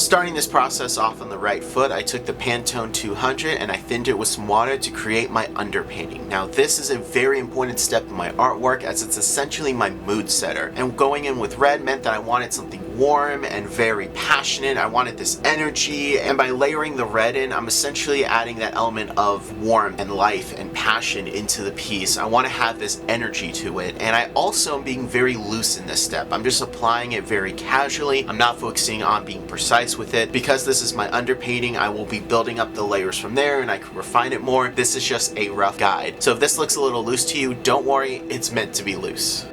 Starting this process off on the right foot, I took the Pantone 200 and I thinned it with some water to create my underpainting. Now this is a very important step in my artwork as it's essentially my mood setter. And going in with red meant that I wanted something warm and very passionate. I wanted this energy, and by layering the red in, I'm essentially adding that element of warmth and life and passion into the piece. I want to have this energy to it, and I also am being very loose in this step. I'm just applying it very casually. I'm not focusing on being precise with it. Because this is my underpainting, I will be building up the layers from there and I can refine it more. This is just a rough guide. So if this looks a little loose to you, don't worry, it's meant to be loose.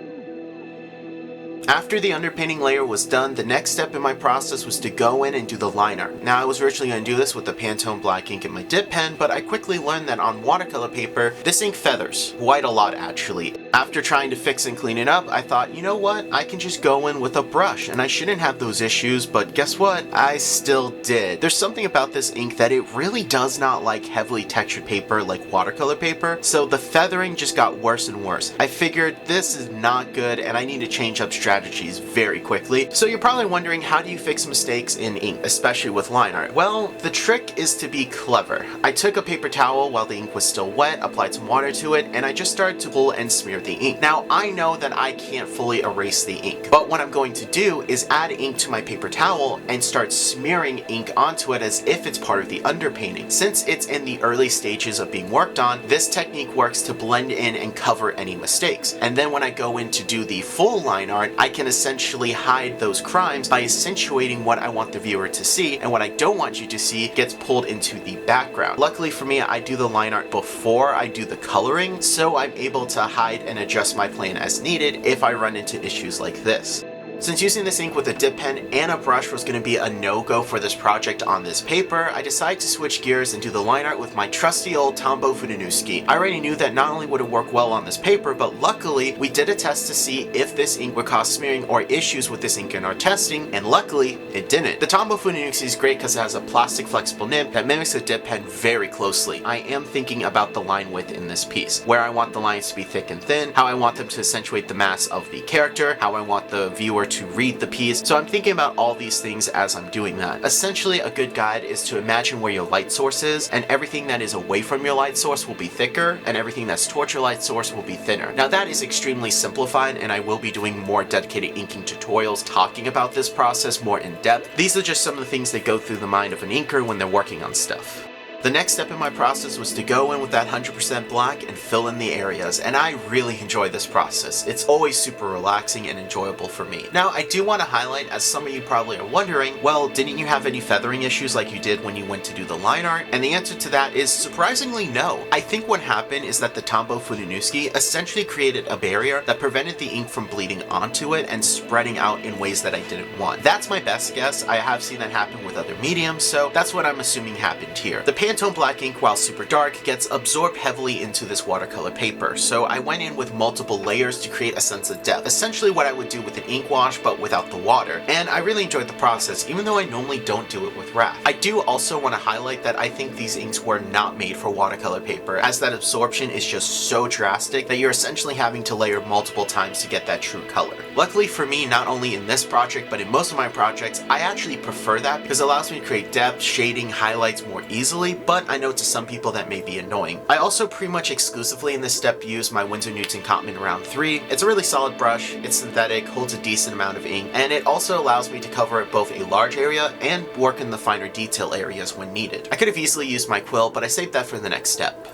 After the underpainting layer was done, the next step in my process was to go in and do the line art. Now I was originally going to do this with the Pantone black ink in my dip pen, but I quickly learned that on watercolor paper, this ink feathers quite a lot actually. After trying to fix and clean it up, I thought, you know what, I can just go in with a brush and I shouldn't have those issues, but guess what? I still did. There's something about this ink that it really does not like heavily textured paper like watercolor paper, so the feathering just got worse and worse. I figured this is not good and I need to change up strategies very quickly. So you're probably wondering, how do you fix mistakes in ink, especially with line art? Well, the trick is to be clever. I took a paper towel while the ink was still wet, applied some water to it, and I just started to pull and smear the ink. Now, I know that I can't fully erase the ink, but what I'm going to do is add ink to my paper towel and start smearing ink onto it as if it's part of the underpainting. Since it's in the early stages of being worked on, this technique works to blend in and cover any mistakes. And then when I go in to do the full line art, I can essentially hide those crimes by accentuating what I want the viewer to see, and what I don't want you to see gets pulled into the background. Luckily for me, I do the line art before I do the coloring, so I'm able to hide and adjust my plan as needed if I run into issues like this. Since using this ink with a dip pen and a brush was going to be a no-go for this project on this paper, I decided to switch gears and do the line art with my trusty old Tombow Funanuski. I already knew that not only would it work well on this paper, but luckily we did a test to see if this ink would cause smearing or issues with this ink in our testing, and luckily it didn't. The Tombow Funanuski is great because it has a plastic flexible nib that mimics a dip pen very closely. I am thinking about the line width in this piece, where I want the lines to be thick and thin, how I want them to accentuate the mass of the character, how I want the viewer to read the piece. So I'm thinking about all these things as I'm doing that. Essentially, a good guide is to imagine where your light source is, and everything that is away from your light source will be thicker, and everything that's towards your light source will be thinner. Now that is extremely simplified, and I will be doing more dedicated inking tutorials talking about this process more in depth. These are just some of the things that go through the mind of an inker when they're working on stuff. The next step in my process was to go in with that 100% black and fill in the areas, and I really enjoy this process. It's always super relaxing and enjoyable for me. Now, I do want to highlight, as some of you probably are wondering, well, didn't you have any feathering issues like you did when you went to do the line art? And the answer to that is surprisingly no. I think what happened is that the Tombow Funanuski essentially created a barrier that prevented the ink from bleeding onto it and spreading out in ways that I didn't want. That's my best guess. I have seen that happen with other mediums, so that's what I'm assuming happened here. The Pantone black ink, while super dark, gets absorbed heavily into this watercolor paper, so I went in with multiple layers to create a sense of depth, essentially what I would do with an ink wash but without the water, and I really enjoyed the process even though I normally don't do it with wrath. I do also want to highlight that I think these inks were not made for watercolor paper, as that absorption is just so drastic that you're essentially having to layer multiple times to get that true color. Luckily for me, not only in this project but in most of my projects, I actually prefer that because it allows me to create depth, shading, highlights more easily, but I know to some people that may be annoying. I also pretty much exclusively in this step use my Winsor Newton Cotman Round 3. It's a really solid brush, it's synthetic, holds a decent amount of ink, and it also allows me to cover both a large area and work in the finer detail areas when needed. I could have easily used my quill, but I saved that for the next step.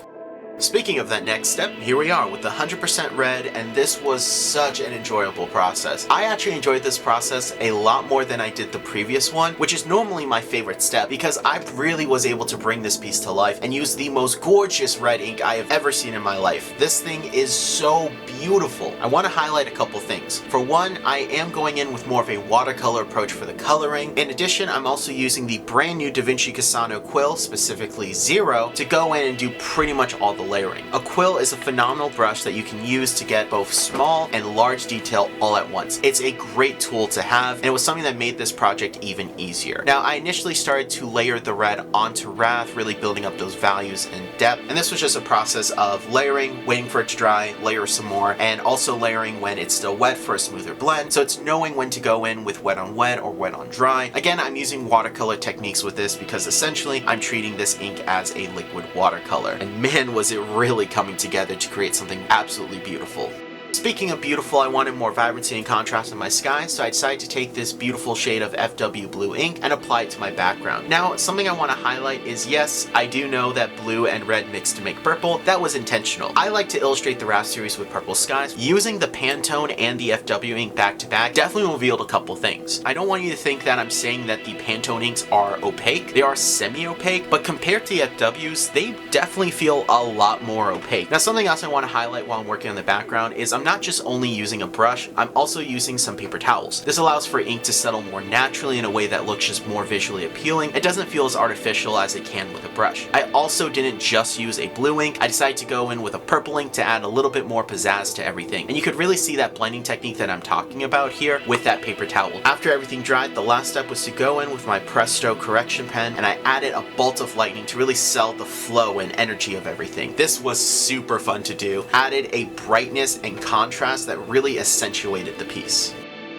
Speaking of that next step, here we are with the 100% red, and this was such an enjoyable process. I actually enjoyed this process a lot more than I did the previous one, which is normally my favorite step because I really was able to bring this piece to life and use the most gorgeous red ink I have ever seen in my life. This thing is so beautiful. I want to highlight a couple things. For one, I am going in with more of a watercolor approach for the coloring. In addition, I'm also using the brand new Da Vinci Cassano quill, specifically 0, to go in and do pretty much all the layering. A quill is a phenomenal brush that you can use to get both small and large detail all at once. It's a great tool to have, and it was something that made this project even easier. Now, I initially started to layer the red onto wrath, really building up those values and depth, and this was just a process of layering, waiting for it to dry, layer some more, and also layering when it's still wet for a smoother blend. So it's knowing when to go in with wet on wet or wet on dry. Again, I'm using watercolor techniques with this because essentially I'm treating this ink as a liquid watercolor, and man, was it really coming together to create something absolutely beautiful. Speaking of beautiful, I wanted more vibrancy and contrast in my sky, so I decided to take this beautiful shade of FW blue ink and apply it to my background. Now, something I want to highlight is, yes, I do know that blue and red mixed to make purple. That was intentional. I like to illustrate the Wrath series with purple skies. Using the Pantone and the FW ink back to back definitely revealed a couple things. I don't want you to think that I'm saying that the Pantone inks are opaque. They are semi-opaque, but compared to the FWs, they definitely feel a lot more opaque. Now, something else I want to highlight while I'm working on the background is I'm not just only using a brush, I'm also using some paper towels. This allows for ink to settle more naturally in a way that looks just more visually appealing. It doesn't feel as artificial as it can with a brush. I also didn't just use a blue ink. I decided to go in with a purple ink to add a little bit more pizzazz to everything. And you could really see that blending technique that I'm talking about here with that paper towel. After everything dried, the last step was to go in with my Presto correction pen, and I added a bolt of lightning to really sell the flow and energy of everything. This was super fun to do. Added a brightness and contrast that really accentuated the piece.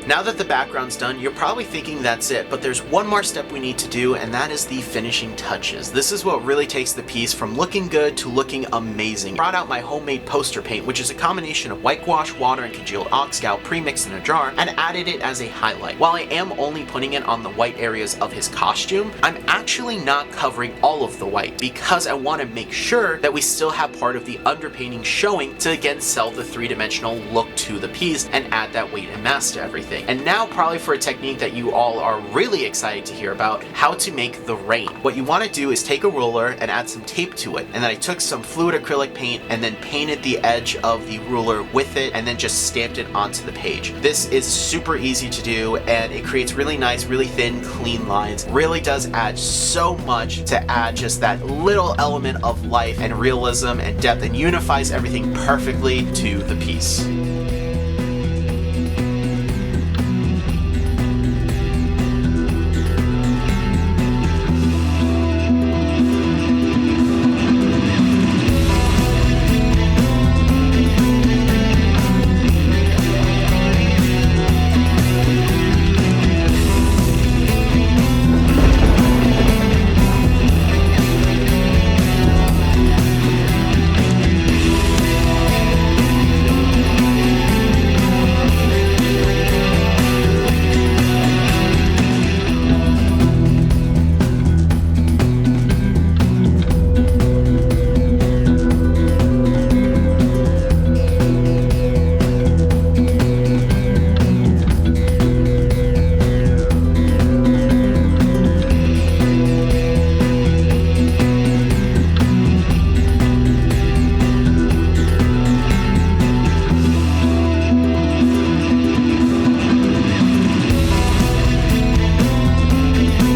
Now that the background's done, you're probably thinking that's it, but there's one more step we need to do, and that is the finishing touches. This is what really takes the piece from looking good to looking amazing. I brought out my homemade poster paint, which is a combination of whitewash, water, and congealed oxgal pre-mixed in a jar, and added it as a highlight. While I am only putting it on the white areas of his costume, I'm actually not covering all of the white because I want to make sure that we still have part of the underpainting showing to again sell the three-dimensional look to the piece and add that weight and mass to everything. And now probably for a technique that you all are really excited to hear about, how to make the rain. What you want to do is take a ruler and add some tape to it. And then I took some fluid acrylic paint and then painted the edge of the ruler with it and then just stamped it onto the page. This is super easy to do and it creates really nice, really thin, clean lines. Really does add so much to add just that little element of life and realism and depth and unifies everything perfectly to the piece.